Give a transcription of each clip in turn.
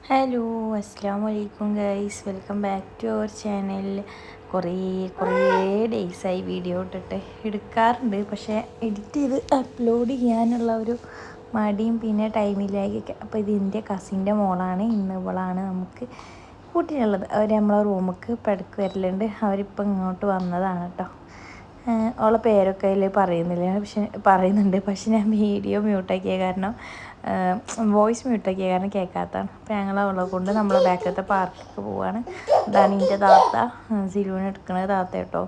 Hello അസ്സലാമു അലൈക്കും guys, welcome back to our channel. കുറേ ഡേയ്സായി വീഡിയോ ഇട്ടിട്ട് എടുക്കാറുണ്ട്, പക്ഷേ എഡിറ്റ് ചെയ്ത് അപ്ലോഡ് ചെയ്യാനുള്ള ഒരു മടിയും പിന്നെ ടൈമിലേക്കൊക്കെ. അപ്പോൾ ഇത് എൻ്റെ കസിൻ്റെ മോളാണ്, ഇന്ന് ഇവളാണ് നമുക്ക് കൂട്ടിനുള്ളത്. അവർ നമ്മളെ റൂമിലേക്ക് ഇടയ്ക്ക് വരലുണ്ട്. അവരിപ്പോൾ ഇങ്ങോട്ട് വന്നതാണ് കേട്ടോ. അവളെ പേരൊക്കെ അതിൽ പറയുന്നുണ്ട്, പക്ഷെ ഞാൻ വീഡിയോ മ്യൂട്ടാക്കിയ കാരണം വോയിസ് മ്യൂട്ടാക്കിയ കാരണം കേൾക്കാത്തതാണ്. അപ്പോൾ ഞങ്ങൾ അവളെ കൊണ്ട് നമ്മളെ ബാക്കത്തെ പാർക്കിലേക്ക് പോവുകയാണ്. ഇതാണ് എൻ്റെ താത്ത, സിലുവിനെ എടുക്കുന്നത് താത്ത കേട്ടോ.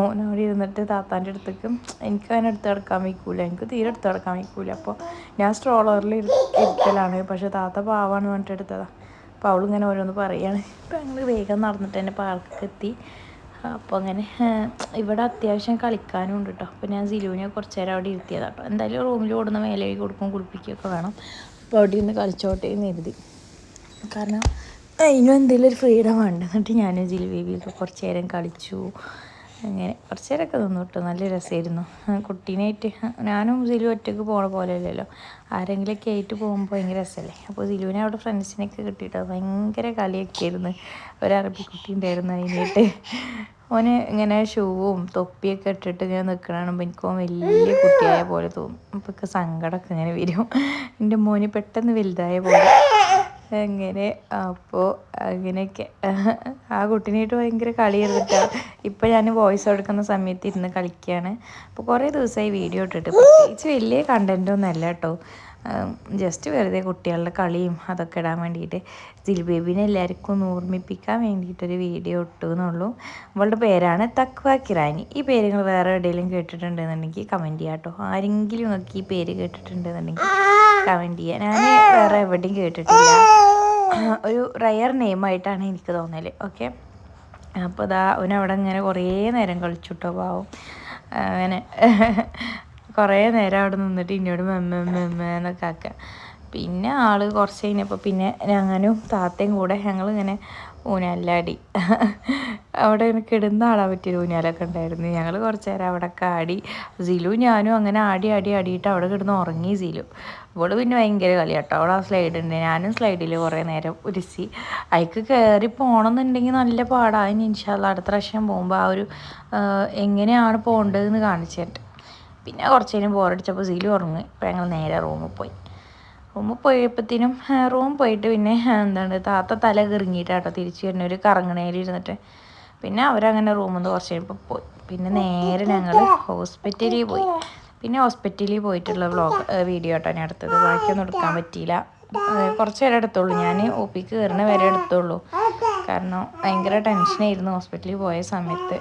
ഓനോട് ഇരുന്നിട്ട് താത്താൻ്റെ അടുത്തേക്ക് എനിക്ക് അവനെ എടുത്ത് കിടക്കാൻ വയ്ക്കൂല, എനിക്ക് തീരെ എടുത്ത് കിടക്കാൻ വയ്ക്കൂല. അപ്പോൾ ഞാൻ സ്ട്രോളറിൽ ഇരിക്കലാണ്, പക്ഷേ താത്ത പാവാണ് പറഞ്ഞിട്ട് എടുത്തതാണ്. അപ്പോൾ അവളിങ്ങനെ ഓരോന്ന് പറയുകയാണ്. അപ്പോൾ ഞങ്ങൾ വേഗം നടന്നിട്ട് തന്നെ പാർക്കിലേക്ക് എത്തി. അപ്പോൾ അങ്ങനെ ഇവിടെ അത്യാവശ്യം കളിക്കാനും ഉണ്ട് കേട്ടോ. അപ്പോൾ ഞാൻ സിലുവിനെ കുറച്ച് നേരം അവിടെ ഇരുത്തിയതാണ് കേട്ടോ. എന്തായാലും റൂമിൽ ഓടുന്ന മേലെ കൊടുക്കും, കുളിപ്പിക്കുകയൊക്കെ വേണം. അപ്പോൾ അവിടെ ഇരുന്ന് കളിച്ചോട്ടെ എന്ന് കരുതി, കാരണം അതിനും എന്തെങ്കിലും ഒരു ഫ്രീഡം വേണ്ട. എന്നിട്ട് ഞാനും ജിലു ബേബിയൊക്കെ കുറച്ച് നേരം കളിച്ചു. അങ്ങനെ കുറച്ച് നേരമൊക്കെ നിന്നു കേട്ടോ, നല്ല രസമായിരുന്നു. കുട്ടീനായിട്ട് ഞാനും സിലു ഒറ്റയ്ക്ക് പോണ പോലെ അല്ലല്ലോ, ആരെങ്കിലുമൊക്കെ ആയിട്ട് പോകുമ്പോൾ ഭയങ്കര രസമല്ലേ. അപ്പോൾ സിലുവിനെ അവിടെ ഫ്രണ്ട്സിനൊക്കെ കിട്ടിയിട്ട് ഭയങ്കര കളിയൊക്കെ ആയിരുന്നു. ഒരു അറബി കുട്ടി ഉണ്ടായിരുന്നു, അതിനായിട്ട് ഓന് ഇങ്ങനെ ഷൂവും തൊപ്പിയൊക്കെ ഇട്ടിട്ട് ഇങ്ങനെ നിൽക്കണ കാണുമ്പോൾ എനിക്ക് വലിയ കുട്ടിയായ പോലെ തോന്നും. അപ്പോൾ സങ്കടമൊക്കെ ഇങ്ങനെ വരും. എൻ്റെ മോന് പെട്ടെന്ന് വലുതായ പോലെ അങ്ങനെ. അപ്പോൾ അങ്ങനെയൊക്കെ ആ കുട്ടീനായിട്ട് ഭയങ്കര കളി ചെയ്തിട്ടാണ്. ഇപ്പം ഞാൻ വോയിസ് എടുക്കുന്ന സമയത്ത് ഇരുന്ന് കളിക്കുകയാണ്. അപ്പോൾ കുറേ ദിവസമായി വീഡിയോ ഇട്ടിട്ട്, പ്രത്യേകിച്ച് വലിയ കണ്ടൻറ്റൊന്നും അല്ല കേട്ടോ, ജസ്റ്റ് വെറുതെ കുട്ടികളുടെ കളിയും അതൊക്കെ ഇടാൻ വേണ്ടിയിട്ട് ജിൽ ബേബിനെ എല്ലാവർക്കും ഒന്ന് ഓർമ്മിപ്പിക്കാൻ വേണ്ടിയിട്ടൊരു വീഡിയോ ഇട്ടു എന്നുള്ളൂ. അവളുടെ പേരാണ് തക്വ കിറാനി. ഈ പേര് നിങ്ങൾ വേറെ എവിടെയെങ്കിലും കേട്ടിട്ടുണ്ടെന്നുണ്ടെങ്കിൽ കമൻറ്റ് ചെയ്യാം കേട്ടോ. ആരെങ്കിലും നിങ്ങൾക്ക് ഈ പേര് കേട്ടിട്ടുണ്ടെന്നുണ്ടെങ്കിൽ കമൻറ്റ് ചെയ്യുക. ഞാൻ വേറെ എവിടെയും കേട്ടിട്ടില്ല, ഒരു റയർ നെയിമായിട്ടാണ് എനിക്ക് തോന്നൽ. ഓക്കെ, അപ്പോൾ ഇതാ അവനവിടെ ഇങ്ങനെ കുറേ നേരം കളിച്ചുട്ടോ പാവം. അങ്ങനെ കുറേ നേരം അവിടെ നിന്നിട്ട് എന്നോട് മെമ്മ ആക്കുക. പിന്നെ ആൾ കുറച്ച് കഴിഞ്ഞപ്പോൾ പിന്നെ ഞാനും താത്തയും കൂടെ ഞങ്ങളിങ്ങനെ ഊഞ്ഞാലാടി. അവിടെ എനിക്ക് ഇടുന്ന ആടാൻ പറ്റിയൊരു ഊഞ്ഞാലൊക്കെ ഉണ്ടായിരുന്നു. ഞങ്ങൾ കുറച്ച് നേരം അവിടെ ഒക്കെ ആടി. സിലു ഞാനും അങ്ങനെ ആടിയിട്ട് അവിടെ കിടന്ന് ഉറങ്ങി സിലു. ഇവള് പിന്നെ ഭയങ്കര കളി കേട്ടോ. അവിടെ ആ സ്ലൈഡ് ഉണ്ട്, ഞാനും സ്ലൈഡിൽ കുറേ നേരം ഉരുസി. അതിക്ക് കയറി പോകണമെന്നുണ്ടെങ്കിൽ നല്ല പാടാണ്. അതിന് ഇൻഷാല്ലാ അടുത്ത പ്രാവശ്യം പോകുമ്പോൾ ആ ഒരു എങ്ങനെയാണ് പോകേണ്ടതെന്ന് കാണിച്ചു തരട്ടെ. പിന്നെ കുറച്ച് നേരം ബോറടിച്ചപ്പോൾ സിലു ഉറങ്ങി. ഇപ്പോൾ ഞങ്ങൾ നേരെ റൂമിൽ പോയപ്പോഴത്തേനും റൂം പോയിട്ട് പിന്നെ താത്ത തല കിറങ്ങിയിട്ടാട്ടോ തിരിച്ച് വരുന്ന ഒരു കറങ്ങണേലിരുന്നിട്ട്. പിന്നെ അവരങ്ങനെ റൂമിൽ നിന്ന് കുറച്ച് കഴിയുമ്പോൾ പോയി. പിന്നെ നേരെ ഞങ്ങൾ ഹോസ്പിറ്റലിൽ പോയി. പിന്നെ ഹോസ്പിറ്റലിൽ പോയിട്ടുള്ള വീഡിയോ കേട്ടോ ഞാൻ എടുത്തത്, ബാക്കിയൊന്നും എടുക്കാൻ പറ്റിയില്ല. കുറച്ച് നേരം എടുത്തുള്ളൂ, ഞാൻ ഒ പിക്ക് കയറുന്ന വരെ എടുത്തുള്ളൂ. കാരണം ഭയങ്കര ടെൻഷനായിരുന്നു ഹോസ്പിറ്റലിൽ പോയ സമയത്ത്,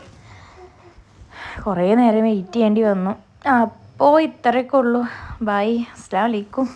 കുറേ നേരം വെയിറ്റ് ചെയ്യേണ്ടി വന്നു. അപ്പോൾ ഇത്രയൊക്കെ ഉള്ളൂ. ബൈ, അസ്സലാമു അലൈക്കും.